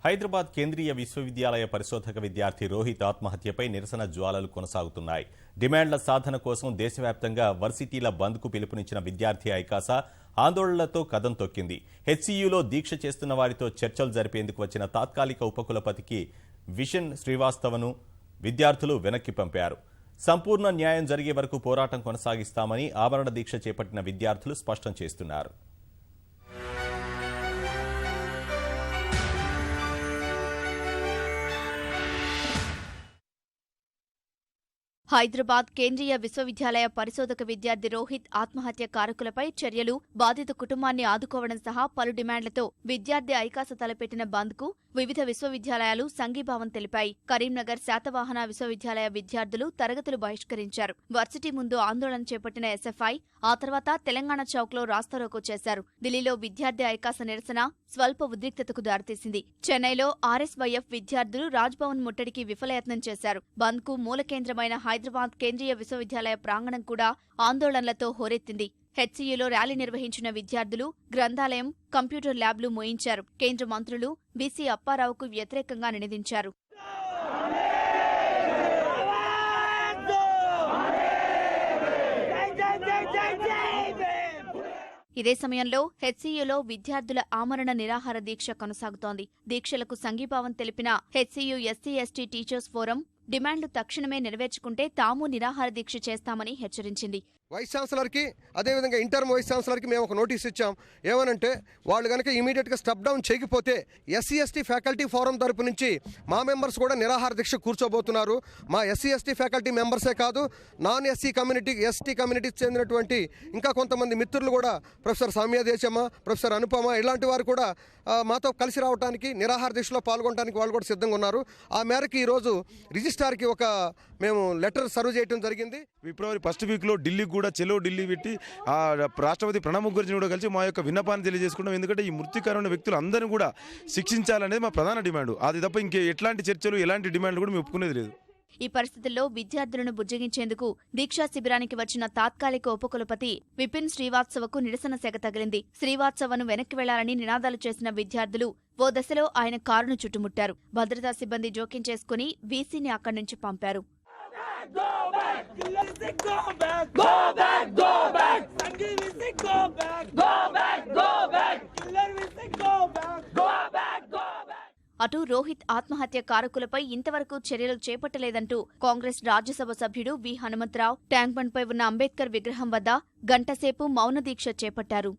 హైదరాబాద్ కేంద్రీయ విశ్వవిద్యాలయ పరిశోధక విద్యార్థి రోహిత్ ఆత్మహత్యపై నిరసన జ్వాలలు కొనసాగుతున్నాయి. డిమాండ్ల సాధన కోసం దేశవ్యాప్తంగా వర్సిటీల బంద్కు పిలుపునిచ్చిన విద్యార్థి ఐకాస ఆందోళనలతో కదం తొక్కింది. హెచ్సీయూలో దీక్ష చేస్తున్న వారితో చర్చలు జరిపేందుకు వచ్చిన తాత్కాలిక ఉపకులపతికి విషన్ శ్రీవాస్తవను విద్యార్థులు వెనక్కి పంపారు. సంపూర్ణ న్యాయం జరిగే వరకు పోరాటం కొనసాగిస్తామని ఆమరణ దీక్ష చేపట్టిన విద్యార్థులు స్పష్టం చేస్తున్నారు. హైదరాబాద్ కేంద్రీయ విశ్వవిద్యాలయ పరిశోధక విద్యార్థి రోహిత్ ఆత్మహత్య కారకులపై చర్యలు, బాధిత కుటుంబాన్ని ఆదుకోవడం సహా పలు డిమాండ్లతో విద్యార్థి ఐకాస తలపెట్టిన బంద్కు వివిధ విశ్వవిద్యాలయాలు సంఘీభావం తెలిపాయి. కరీంనగర్ శాతవాహన విశ్వవిద్యాలయ విద్యార్థులు తరగతులు బహిష్కరించారు. వర్సిటీ ముందు ఆందోళన చేపట్టిన ఎస్ఎఫ్ఐ ఆ తర్వాత తెలంగాణ చౌక్లో రాస్తారోకో చేశారు. ఢిల్లీలో విద్యార్థి ఐకాస నిరసన స్వల్ప ఉద్రిక్తతకు దారితీసింది. చెన్నైలో ఆర్ఎస్వైఎఫ్ విద్యార్థులు రాజ్భవన్ ముట్టడికి విఫలయత్నం చేశారు. బంద్కు మూల కేంద్రమైన హైదరాబాద్ కేంద్రీయ విశ్వవిద్యాలయ ప్రాంగణం కూడా ఆందోళనలతో హోరెత్తింది. హెచ్సీయూలో ర్యాలీ నిర్వహించిన విద్యార్థులు గ్రంథాలయం, కంప్యూటర్ ల్యాబ్లు మోయించారు. కేంద్ర మంత్రులు బీసీ అప్పారావుకు వ్యతిరేకంగా నినదించారు. ఇదే సమయంలో హెచ్సీయూలో విద్యార్థుల ఆమరణ నిరాహార దీక్ష కొనసాగుతోంది. దీక్షలకు సంఘీభావం తెలిపిన HCU SC ST teachers forum డిమాండ్లు తక్షణమే నెరవేర్చుకుంటే తాము నిరాహార దీక్ష చేస్తామని హెచ్చరించింది. వైస్ ఛాన్సలర్కి అదేవిధంగా ఇంటర్మ్ వైస్ ఛాన్సలర్కి మేము ఒక నోటీస్ ఇచ్చాం. ఏమనంటే వాళ్ళు కనుక ఇమీడియట్గా స్టెప్ డౌన్ చేయకపోతే ఎస్సీ ఎస్టీ ఫ్యాకల్టీ ఫోరం తరపు నుంచి మా మెంబర్స్ కూడా నిరాహార దీక్ష కూర్చోబోతున్నారు. మా ఎస్సీ ఎస్టీ ఫ్యాకల్టీ మెంబర్సే కాదు, నాన్ ఎస్సీ కమ్యూనిటీ, ఎస్టీ కమ్యూనిటీకి చెందినటువంటి ఇంకా కొంతమంది మిత్రులు కూడా, ప్రొఫెసర్ సౌమ్య దేశమ్మ, ప్రొఫెసర్ అనుపమ, ఇలాంటి వారు కూడా మాతో కలిసి రావడానికి, నిరాహార దీక్షలో పాల్గొనడానికి వాళ్ళు కూడా సిద్ధంగా ఉన్నారు. ఆ మేరకు ఈరోజు రిజిస్ట్రార్కి ఒక మేము లెటర్ సర్వ్ చేయడం జరిగింది. ఫిబ్రవరి ఫస్ట్ వీక్లో ఢిల్లీకి కూడా చెలో ఢిల్లీ పెట్టి రాష్ట్రపతి ప్రణబ్ ముఖర్జీని కూడా కలిసి మా యొక్క విన్నపాన్ని తెలియజేసుకుంటాం. ఎందుకంటే ఈ మృత్యుకారమైన వ్యక్తులు అందరినీ కూడా శిక్షించాలనేది మా ప్రధాన డిమాండ్. అది తప్ప ఇంకే ఎట్లాంటి చర్చలు, ఎలాంటి డిమాండ్లు కూడా మేము ఒప్పుకునేది లేదు. ఈ పరిస్థితుల్లో విద్యార్థులను బుజ్జగించేందుకు దీక్షా శిబిరానికి వచ్చిన తాత్కాలిక ఉపకులపతి విపిన్ శ్రీవాత్సవకు నిరసన సెగ తగిలింది. శ్రీవాత్సవను వెనక్కి వెళ్లాలని నినాదాలు చేసిన విద్యార్థులు ఓ దశలో ఆయన కారును చుట్టుముట్టారు. భద్రతా సిబ్బంది జోక్యం చేసుకుని వీసీని అక్కడి నుంచి పంపారు. అటు రోహిత్ ఆత్మహత్య కారకులపై ఇంతవరకు చర్యలు చేపట్టలేదంటూ కాంగ్రెస్ రాజ్యసభ సభ్యుడు వి హనుమంతరావు ట్యాంక్ బండ్పై ఉన్న అంబేద్కర్ విగ్రహం వద్ద గంటసేపు మౌన దీక్ష చేపట్టారు.